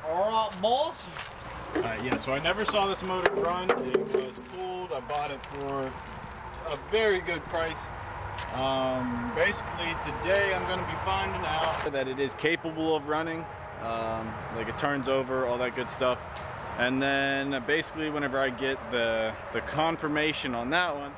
Alright, boss. Yeah, so I never saw this motor run. It was pulled. I bought it for a very good price. Basically today I'm going to be finding out that it is capable of running. Like it turns over, all that good stuff. And then basically whenever I get the confirmation on that one,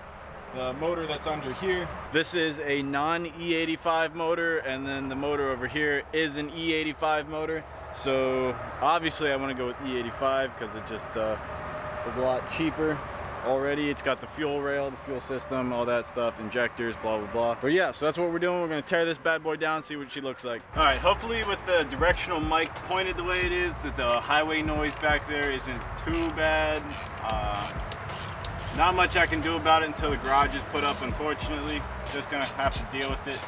the motor that's under here, this is a non-E85 motor, and then the motor over here is an E85 motor. So obviously I want to go with E85 because it just is a lot cheaper already. It's got the fuel rail, the fuel system, all that stuff, injectors, blah blah blah. But yeah, so that's what we're doing. We're going to tear this bad boy down, see what she looks like. All right, hopefully with the directional mic pointed the way it is, that the highway noise back there isn't too bad. Not much I can do about it until the garage is put up, unfortunately. Just gonna have to deal with it.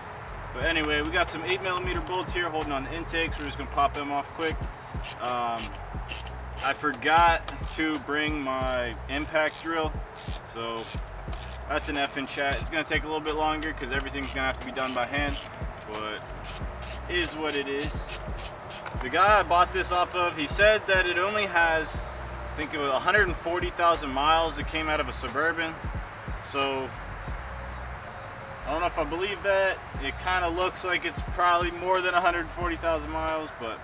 But anyway, we got some 8mm bolts here holding on the intakes. We're just gonna pop them off quick. I forgot to bring my impact drill, so that's an F in chat. It's gonna take a little bit longer because everything's gonna have to be done by hand, but it is what it is. The guy I bought this off of, he said that it only has, I think it was 140,000 miles. It came out of a Suburban, so I don't know if I believe that. It kind of looks like it's probably more than 140,000 miles, but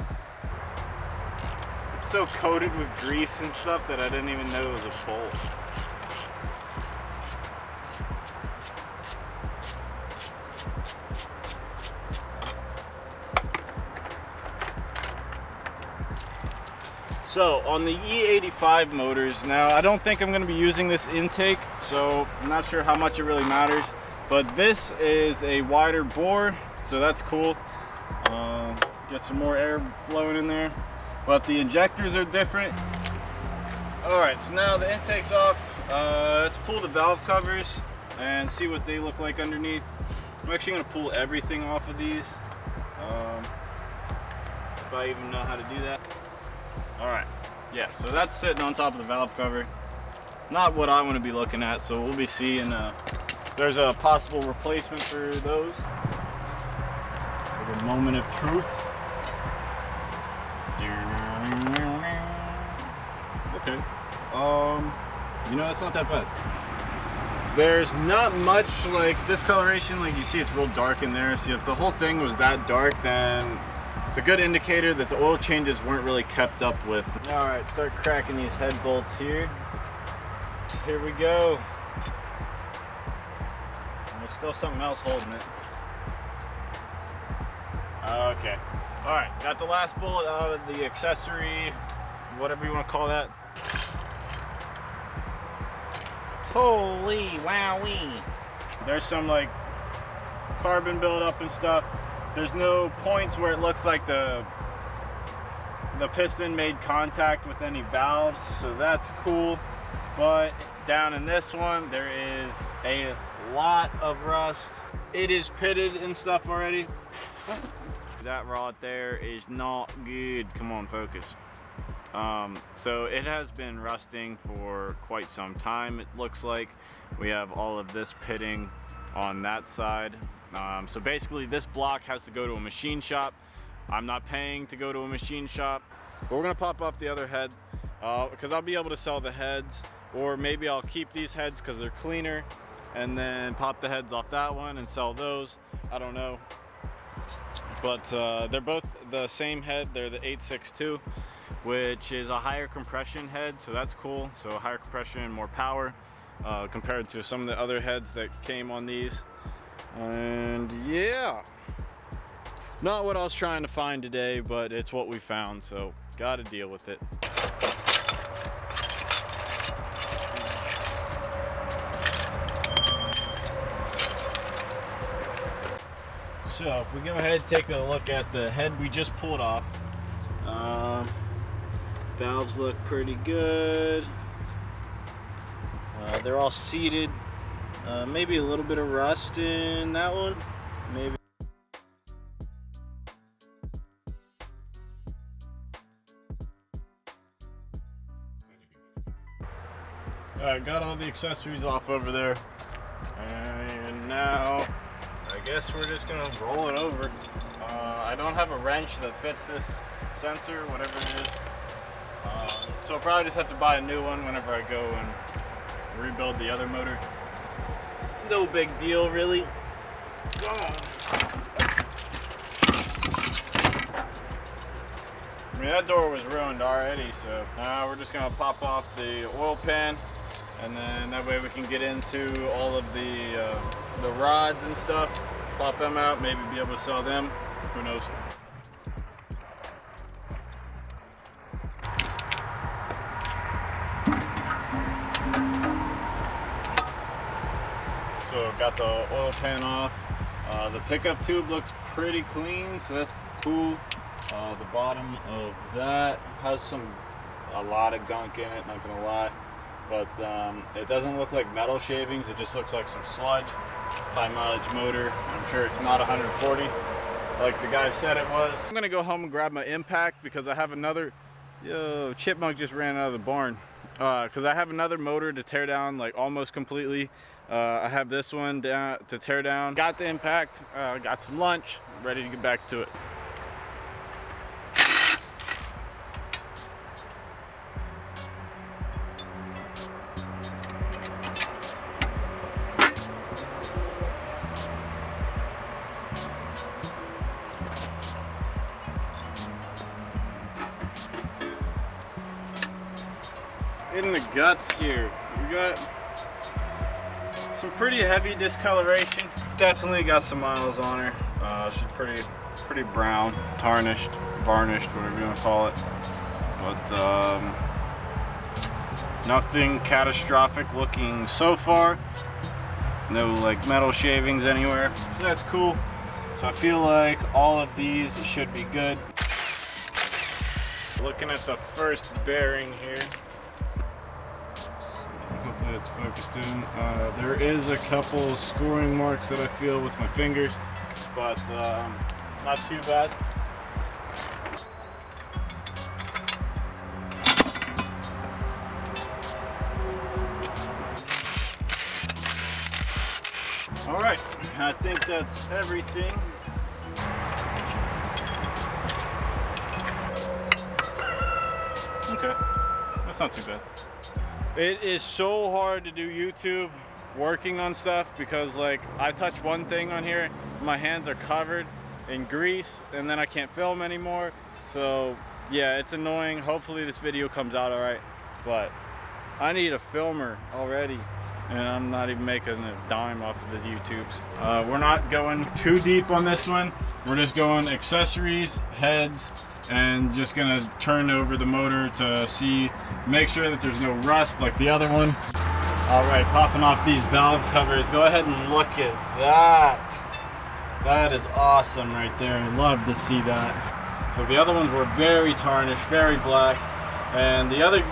it's so coated with grease and stuff that I didn't even know it was a bolt. So on the E85 motors, now I don't think I'm going to be using this intake, so I'm not sure how much it really matters, but this is a wider bore, so that's cool. Get some more air flowing in there, but the injectors are different. Alright, so now the intake's off. Let's pull the valve covers and see what they look like underneath. I'm actually going to pull everything off of these, if I even know how to do that. Alright, yeah, so that's sitting on top of the valve cover. Not what I want to be looking at, so we'll be seeing there's a possible replacement for those. Like a moment of truth. Okay. You know, it's not that bad. There's not much like discoloration, like you see it's real dark in there. See, if the whole thing was that dark, then it's a good indicator that the oil changes weren't really kept up with. All right, start cracking these head bolts here. Here we go. And there's still something else holding it. Okay. All right, got the last bolt out of the accessory, whatever you want to call that. Holy wowee. There's some like carbon buildup and stuff. There's no points where it looks like the piston made contact with any valves, so that's cool. But down in this one, there is a lot of rust. It is pitted and stuff already. That rod there is not good. Come on, focus. So it has been rusting for quite some time. It looks like we have all of this pitting on that side. So basically this block has to go to a machine shop. I'm not paying to go to a machine shop, but we're gonna pop off the other head because I'll be able to sell the heads, or maybe I'll keep these heads because they're cleaner and then pop the heads off that one and sell those. I don't know, but they're both the same head. They're the 862, which is a higher compression head, so that's cool. So higher compression, more power compared to some of the other heads that came on these. And yeah, not what I was trying to find today, but it's what we found, so gotta deal with it. So if we go ahead and take a look at the head we just pulled off, valves look pretty good. They're all seated. Maybe a little bit of rust in that one, maybe. Alright, got all the accessories off over there, and now I guess we're just gonna roll it over. I don't have a wrench that fits this sensor, whatever it is. So I'll probably just have to buy a new one whenever I go and rebuild the other motor. No big deal, really. I mean, that door was ruined already, so now we're just gonna pop off the oil pan, and then that way we can get into all of the rods and stuff, pop them out, maybe be able to sell them, who knows. So got the oil pan off. The pickup tube looks pretty clean, so that's cool. The bottom of that has a lot of gunk in it, not gonna lie. But it doesn't look like metal shavings, it just looks like some sludge. High mileage motor. I'm sure it's not 140 like the guy said it was. I'm gonna go home and grab my impact because I have another, chipmunk just ran out of the barn. Because I have another motor to tear down like almost completely. I have this one down to tear down. Got the impact, got some lunch, ready to get back to it. In the guts here, we got some pretty heavy discoloration. Definitely got some miles on her. She's pretty brown, tarnished, varnished, whatever you want to call it. But nothing catastrophic looking so far. No like metal shavings anywhere, so that's cool. So I feel like all of these should be good. Looking at the first bearing here. Hopefully it's focused in. There is a couple scoring marks that I feel with my fingers, but not too bad. All right, I think that's everything. Okay, that's not too bad. It is so hard to do YouTube working on stuff because like I touch one thing on here, my hands are covered in grease and then I can't film anymore. So yeah, it's annoying. Hopefully this video comes out all right, but I need a filmer already and I'm not even making a dime off of the YouTubes. We're not going too deep on this one. We're just going accessories, heads, and just gonna turn over the motor to make sure that there's no rust like the other one. All right, popping off these valve covers. Go ahead and look at that. That is awesome right there. I love to see that. So the other ones were very tarnished, very black, and the other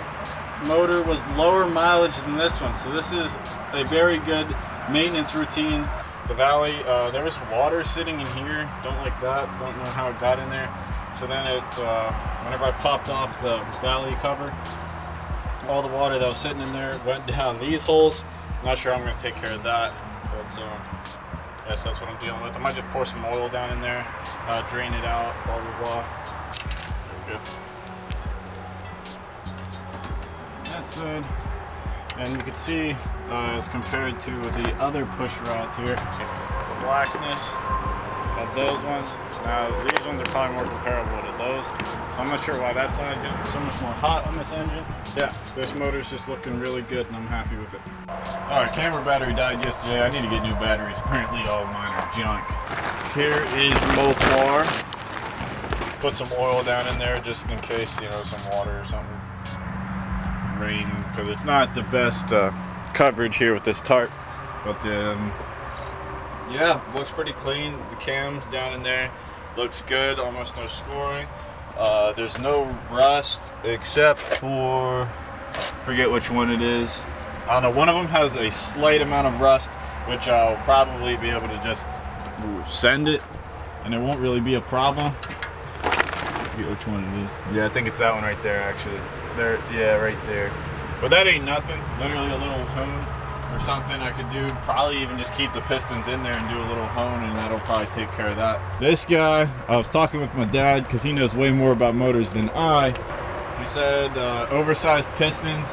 motor was lower mileage than this one. So this is a very good maintenance routine. The Valley, there was water sitting in here. Don't like that. Don't know how it got in there. So then whenever I popped off the Valley cover, all the water that was sitting in there went down these holes. Not sure I'm going to take care of that, but yes, that's what I'm dealing with. I might just pour some oil down in there, drain it out, blah, blah, blah. Good. That's it. And you can see, as compared to the other push rods here, the blackness of those ones. Now these ones are probably more comparable to those, so I'm not sure why that side is so much more hot on this engine. Yeah, this motor's just looking really good and I'm happy with it. Alright, camera battery died yesterday. I need to get new batteries. Apparently all of mine are junk. Here is Mopar. Put some oil down in there just in case, some water or something. Rain, because it's not the best coverage here with this tarp. But yeah, looks pretty clean. The cams down in there looks good, almost no scoring. There's no rust except for, forget which one it is. I don't know, one of them has a slight amount of rust, which I'll probably be able to just send it and it won't really be a problem. I forget which one it is. Yeah, I think it's that one right there actually. There, yeah, right there. But that ain't nothing, literally a little hone. or something I could do. Probably even just keep the pistons in there and do a little hone, and that'll probably take care of that. This guy, I was talking with my dad because he knows way more about motors than I. He said oversized pistons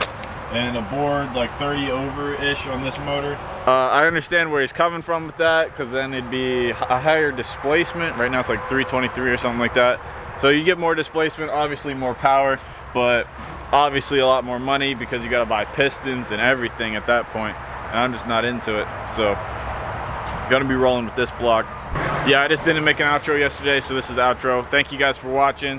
and a board like 30 over-ish on this motor. I understand where he's coming from with that, because then it'd be a higher displacement. Right now it's like 323 or something like that. So you get more displacement, obviously more power, but obviously a lot more money because you got to buy pistons and everything at that point. And I'm just not into it. So gonna be rolling with this block. Yeah, I just didn't make an outro yesterday, so this is the outro. Thank you guys for watching.